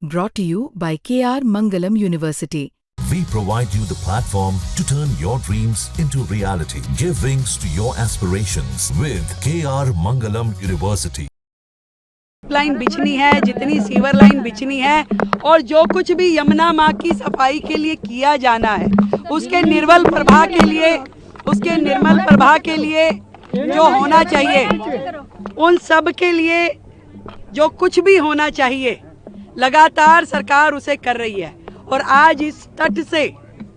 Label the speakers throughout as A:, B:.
A: Brought to you by KR Mangalam University.
B: We provide you the platform to turn your dreams into reality. Give wings to your aspirations with KR Mangalam University.
C: Line बिछनी है, जितनी sewer line बिछनी है और जो कुछ भी यमुना माँ की सफाई के लिए किया जाना है, उसके निर्मल प्रवाह के लिए जो होना चाहिए, उन सब के लिए जो कुछ भी होना चाहिए, लगातार सरकार उसे कर रही है। और आज इस तट से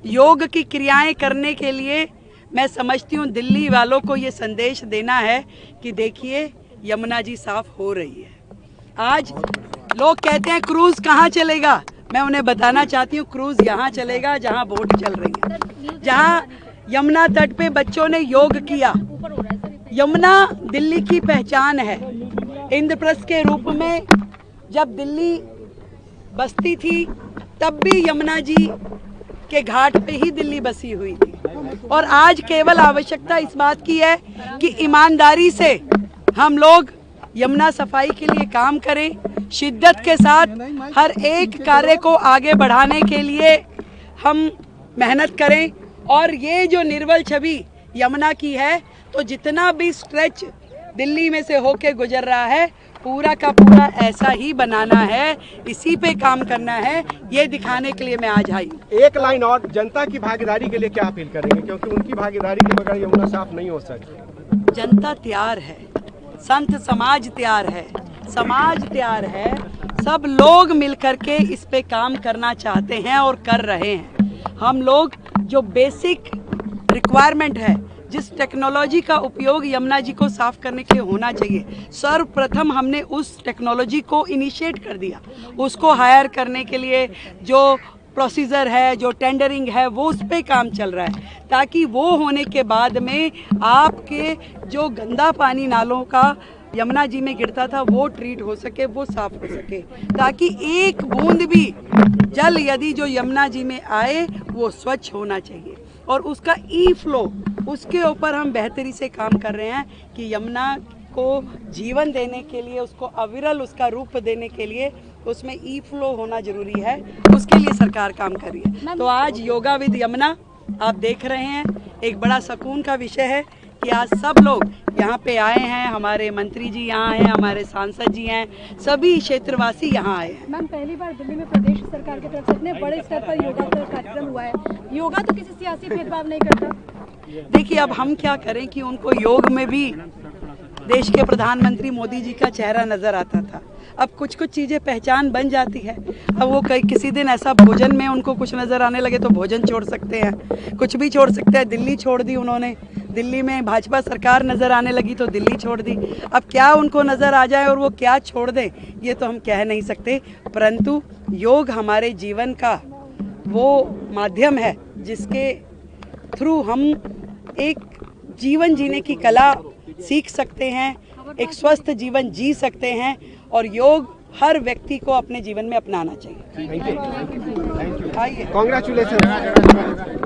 C: योग की क्रियाएं करने के लिए मैं समझती हूँ दिल्ली वालों को ये संदेश देना है कि देखिए यमुना जी साफ हो रही है। आज लोग कहते हैं क्रूज कहाँ चलेगा, मैं उन्हें बताना चाहती हूँ क्रूज यहाँ चलेगा जहाँ बोट चल रही है, जहाँ यमुना तट पे बच्चों ने योग किया। यमुना दिल्ली की पहचान है। इंद्रप्रस्थ के रूप में जब दिल्ली बसती थी तब भी यमुना जी के घाट पे ही दिल्ली बसी हुई थी। और आज केवल आवश्यकता इस बात की है कि ईमानदारी से हम लोग यमुना सफाई के लिए काम करें, शिद्दत के साथ हर एक कार्य को आगे बढ़ाने के लिए हम मेहनत करें। और ये जो निर्मल छवि यमुना की है, तो जितना भी स्ट्रेच दिल्ली में से होके गुजर रहा है, पूरा का पूरा ऐसा ही बनाना है, इसी पे काम करना है, ये दिखाने के लिए मैं आज आई।
D: एक लाइन और, जनता की भागीदारी के लिए क्या अपील करेंगे, क्योंकि उनकी भागीदारी के बगैर यमुना साफ नहीं हो सकती।
C: जनता तैयार है, संत समाज तैयार है, समाज तैयार है, सब लोग मिलकर के इस पे काम करना चाहते हैं और कर रहे हैं। हम लोग जो बेसिक रिक्वायरमेंट है, जिस टेक्नोलॉजी का उपयोग यमुना जी को साफ करने के लिए होना चाहिए, सर्वप्रथम हमने उस टेक्नोलॉजी को इनिशिएट कर दिया। उसको हायर करने के लिए जो प्रोसीजर है, जो टेंडरिंग है, वो उस पर काम चल रहा है, ताकि वो होने के बाद में आपके जो गंदा पानी नालों का यमुना जी में गिरता था वो ट्रीट हो सके, वो साफ हो सके, ताकि एक बूंद भी जल यदि जो यमुना जी में आए वो स्वच्छ होना चाहिए। और उसका ई फ्लो, उसके ऊपर हम बेहतरी से काम कर रहे हैं कि यमुना को जीवन देने के लिए, उसको अविरल उसका रूप देने के लिए उसमें ई फ्लो होना जरूरी है, उसके लिए सरकार काम कर रही है। तो आज योगा विद यमुना आप देख रहे हैं, एक बड़ा सुकून का विषय है कि आज सब लोग यहाँ पे आए हैं, हमारे मंत्री जी यहाँ हैं, हमारे सांसद जी हैं, सभी क्षेत्रवासी यहाँ आए हैं।
E: मैम, पहली बार दिल्ली में प्रदेश सरकार की तरफ से इतने बड़े स्तर पर योगा का कार्यक्रम हुआ है। योगा तो किसी सियासी भेदभाव नहीं करता।
C: देखिए, अब हम क्या करें कि उनको योग में भी देश के प्रधानमंत्री मोदी जी का चेहरा नजर आता था। अब कुछ कुछ चीज़ें पहचान बन जाती है। अब वो किसी दिन ऐसा भोजन में उनको कुछ नज़र आने लगे तो भोजन छोड़ सकते हैं, कुछ भी छोड़ सकते हैं। दिल्ली छोड़ दी उन्होंने, दिल्ली में भाजपा सरकार नज़र आने लगी तो दिल्ली छोड़ दी। अब क्या उनको नज़र आ जाए और वो क्या छोड़ दें, ये तो हम कह नहीं सकते। परंतु योग हमारे जीवन का वो माध्यम है जिसके थ्रू हम एक जीवन जीने की कला सीख सकते हैं, एक स्वस्थ जीवन जी सकते हैं, और योग हर व्यक्ति को अपने जीवन में अपनाना चाहिए।
D: Thank you. Congratulations.